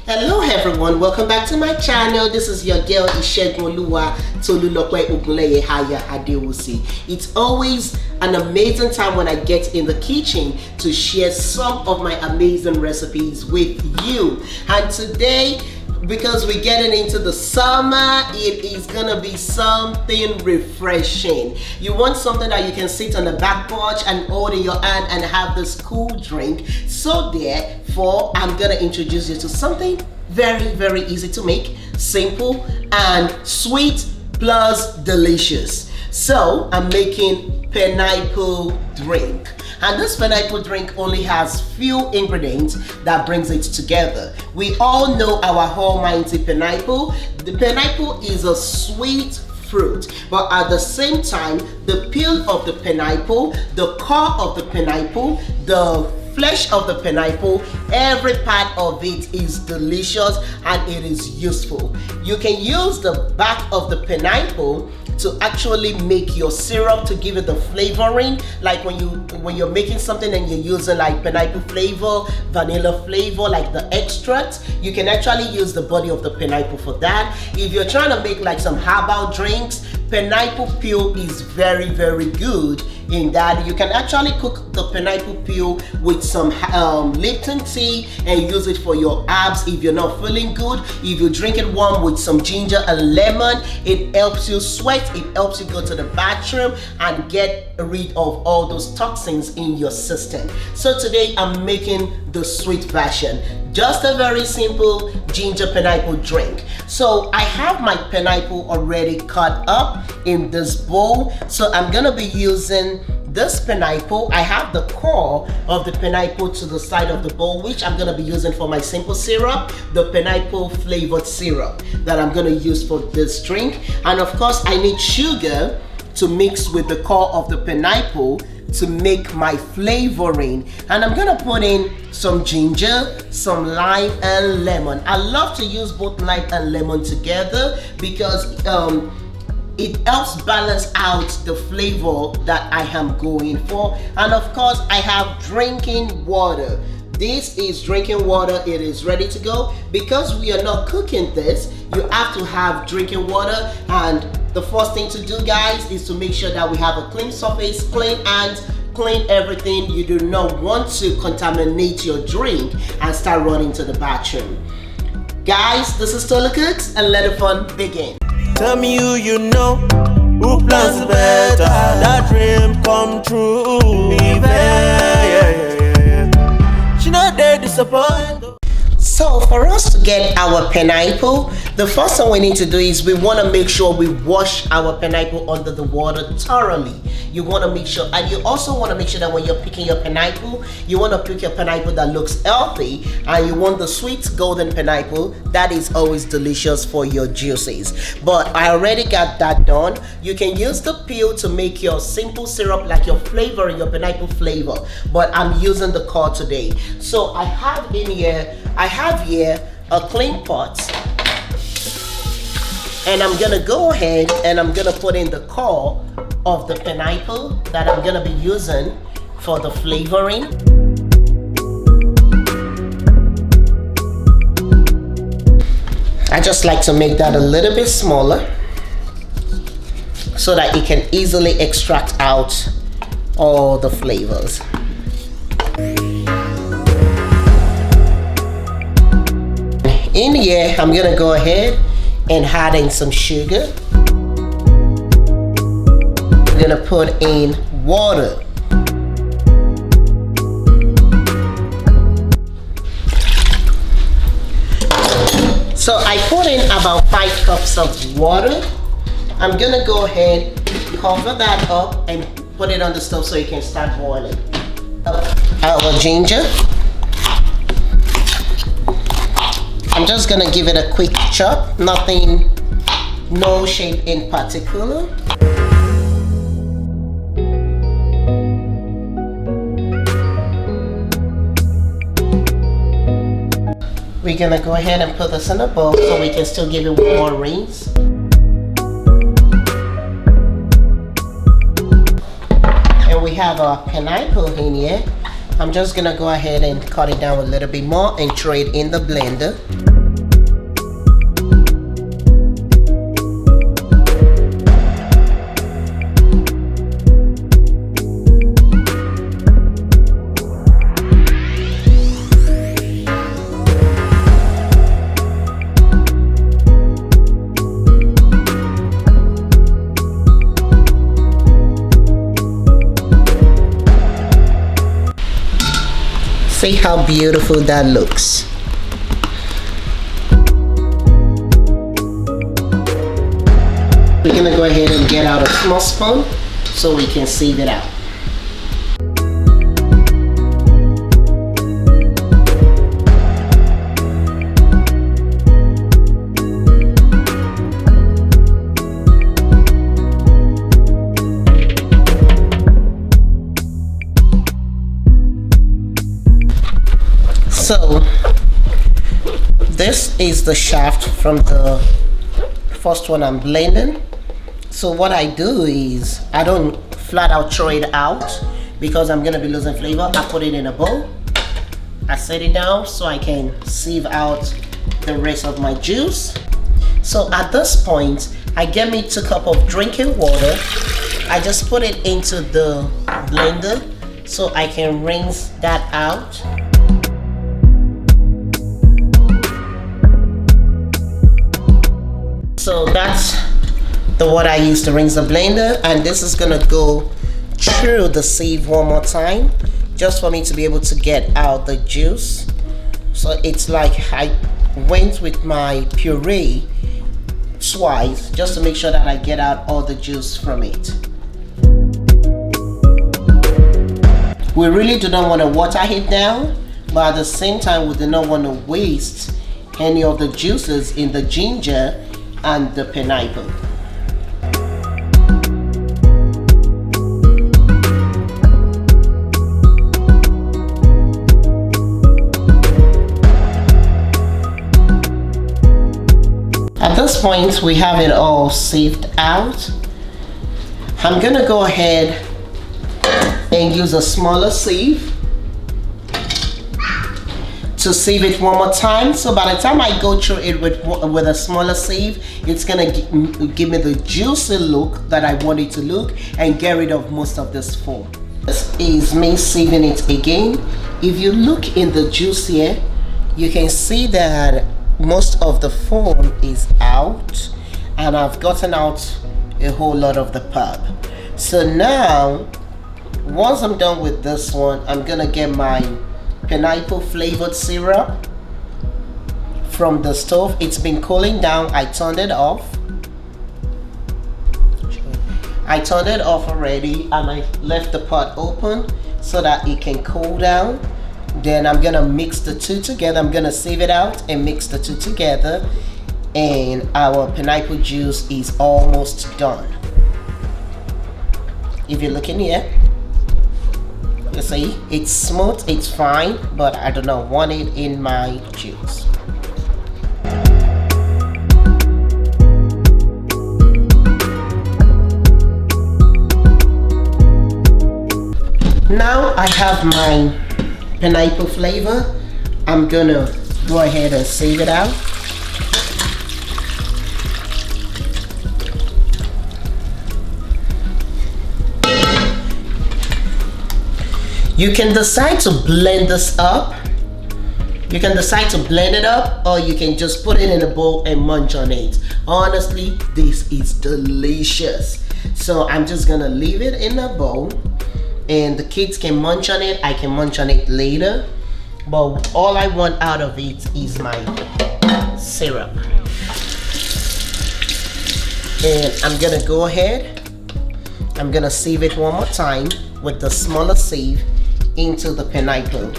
Hello everyone, welcome back to my channel. This is your girl Ishegunoluwa Tolu Haya Adewusi. It's always an amazing time when I get in the kitchen to share some of my amazing recipes with you. And today, because we're getting into the summer, it is gonna be something refreshing. You want something that you can sit on the back porch and hold in your hand and have this cool drink. So therefore, I'm gonna introduce you to something very easy to make, simple and sweet plus delicious. So I'm making pineapple drink. And this pineapple drink only has few ingredients that brings it together. We all know our almighty pineapple. The pineapple is a sweet fruit, but at the same time, the peel of the pineapple, the core of the pineapple, the flesh of the pineapple, every part of it is delicious and it is useful. You can use the back of the pineapple to actually make your syrup to give it the flavoring, like when you're making something and you're using like pineapple flavor, vanilla flavor, like the extract, you can actually use the body of the pineapple for that. If you're trying to make like some herbal drinks, pineapple peel is very good in that. You can actually cook the pineapple peel with some Lipton tea and use it for your herbs if you're not feeling good. If you drink it warm with some ginger and lemon, it helps you sweat, it helps you go to the bathroom and get rid of all those toxins in your system. So today I'm making the sweet version. Just a very simple ginger pineapple drink. So I have my pineapple already cut up in this bowl. So I'm gonna be using this pineapple. I have the core of the pineapple to the side of the bowl, which I'm gonna be using for my simple syrup, the pineapple flavored syrup that I'm gonna use for this drink. And of course, I need sugar to mix with the core of the pineapple to make my flavoring. And I'm gonna put in some ginger, some lime and lemon. I love to use both lime and lemon together because it helps balance out the flavor that I am going for. And of course, I have drinking water. This is drinking water, it is ready to go. Because we are not cooking this, you have to have drinking water. And the first thing to do, guys, is to make sure that we have a clean surface, clean hands, clean everything. You do not want to contaminate your drink and start running to the bathroom. Guys, this is Tolu Cooks and let the fun begin. Tell me who you know, who plans the better, that dream come true. Yeah. She not there disappoint. So for us to get our pineapple, the first thing we need to do is we want to make sure we wash our pineapple under the water thoroughly. You want to make sure, and you also want to make sure that when you're picking your pineapple, you want to pick your pineapple that looks healthy, and you want the sweet golden pineapple that is always delicious for your juices. But I already got that done. You can use the peel to make your simple syrup, like your flavor, your pineapple flavor, but I'm using the core today. So I have here a clean pot, and I'm gonna go ahead and I'm gonna put in the core of the pineapple that I'm gonna be using for the flavoring. I just like to make that a little bit smaller so that it can easily extract out all the flavors. In here, I'm gonna go ahead and add in some sugar. I'm gonna put in water. So I put in about 5 cups of water. I'm gonna go ahead, cover that up and put it on the stove so it can start boiling. Our ginger. I'm just gonna give it a quick chop, no shape in particular. We're gonna go ahead and put this in a bowl so we can still give it more rinse. And we have our pineapple in here. I'm just gonna go ahead and cut it down a little bit more and throw it in the blender. See how beautiful that looks. We're gonna go ahead and get out a small spoon so we can sieve it out. So this is the shaft from the first one I'm blending. So what I do is I don't flat out throw it out because I'm gonna be losing flavor. I put it in a bowl, I set it down so I can sieve out the rest of my juice. So at this point, I get me 2 cups of drinking water. I just put it into the blender so I can rinse that out. So that's the water I use to rinse the blender, and this is gonna go through the sieve one more time just for me to be able to get out the juice. So it's like I went with my puree twice just to make sure that I get out all the juice from it. We really do not want to water it down, but at the same time we do not want to waste any of the juices in the ginger and the pineapple. At this point, we have it all sieved out. I'm gonna go ahead and use a smaller sieve to sieve it one more time. So by the time I go through it with a smaller sieve, it's gonna give me the juicy look that I want it to look and get rid of most of this foam. This is me sieving it again. If you look in the juice here, you can see that most of the foam is out and I've gotten out a whole lot of the pulp. So now, once I'm done with this one, I'm gonna get my pineapple flavored syrup from the stove. It's been cooling down. I turned it off. Already, and I left the pot open so that it can cool down. Then I'm gonna mix the two together. I'm gonna sieve it out and mix the two together, and our pineapple juice is almost done. If you're looking here, you see it's smooth, it's fine, but I do not want it in my juice. Now I have my pineapple flavor. I'm gonna go ahead and sieve it out. You can decide to blend this up. You can decide to blend it up, or you can just put it in a bowl and munch on it. Honestly, this is delicious. So I'm just gonna leave it in a bowl, and the kids can munch on it. I can munch on it later, but all I want out of it is my syrup. And I'm gonna go ahead, I'm gonna sieve it one more time with the smaller sieve into the pineapple.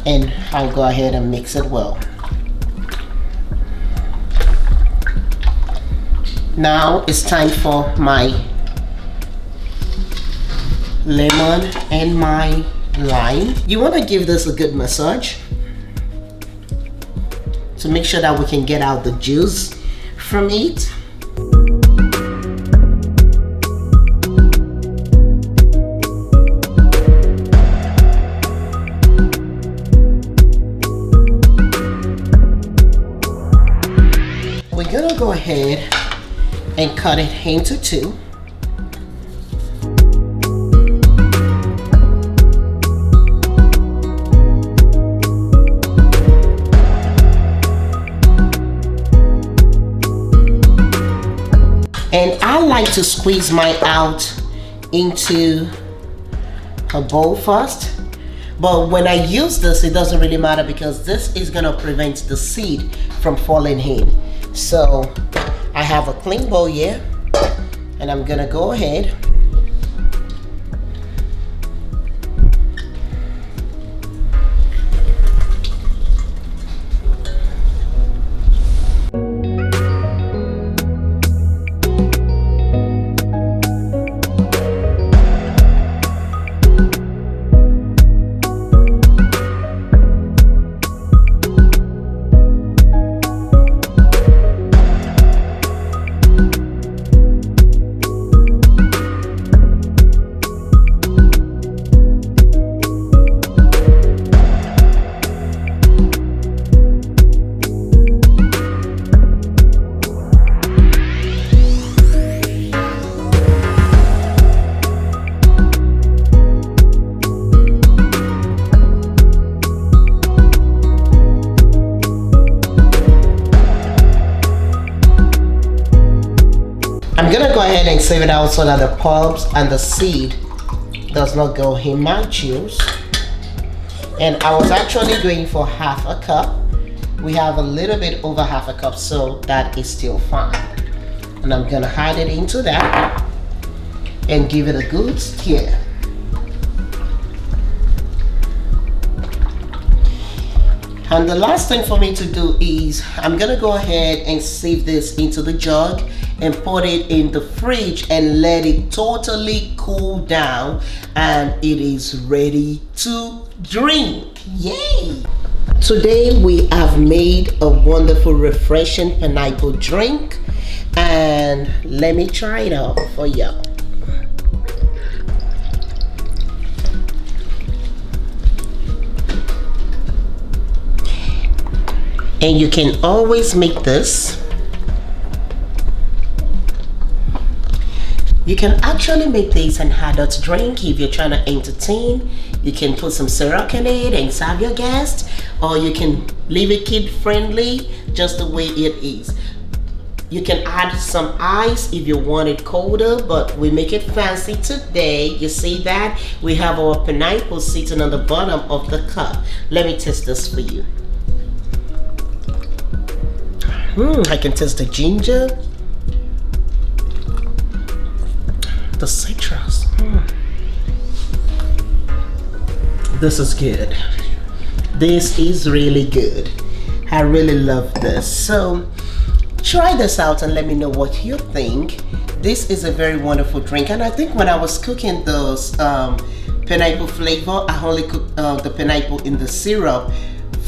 And I'll go ahead and mix it well. Now it's time for my lemon and my lime. You want to give this a good massage to make sure that we can get out the juice from it. We're gonna go ahead and cut it into two. And I like to squeeze mine out into a bowl first. But when I use this, it doesn't really matter because this is gonna prevent the seed from falling in. So I have a clean bowl here, and I'm gonna go ahead I'm gonna go ahead and save it out so that the pulps and the seed does not go in my juice. And I was actually going for half a cup. We have a little bit over half a cup, so that is still fine. And I'm gonna add it into that and give it a good stir. And the last thing for me to do is I'm gonna go ahead and save this into the jug and put it in the fridge and let it totally cool down, and it is ready to drink. Yay! Today we have made a wonderful refreshing pineapple drink, and let me try it out for y'all. And you can always make this. You can actually make this an adult drink if you're trying to entertain. You can put some syrup in it and serve your guests, or you can leave it kid friendly just the way it is. You can add some ice if you want it colder, but we make it fancy today. You see that? We have our pineapple sitting on the bottom of the cup. Let me taste this for you. I can taste the ginger, the citrus. This is good. This is really good. I really love this. So try this out and let me know what you think. This is a very wonderful drink, and I think when I was cooking those pineapple flavor, I only cooked the pineapple in the syrup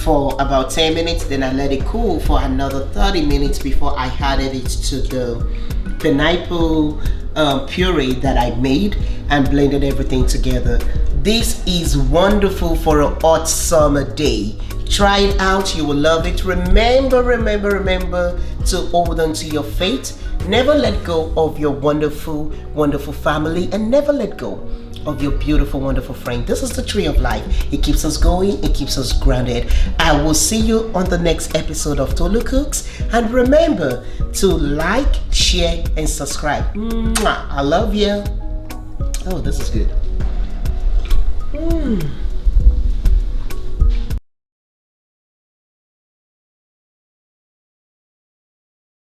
for about 10 minutes, then I let it cool for another 30 minutes before I added it to the pineapple puree that I made and blended everything together. This is wonderful for a hot summer day. Try it out, you will love it. Remember to hold on to your faith. Never let go of your wonderful family, and never let go of your beautiful, wonderful friend. This is the tree of life. It keeps us going, it keeps us grounded. I will see you on the next episode of Tolu Cooks, and remember to like, share, and subscribe. Mwah. I love you. Oh, this is good.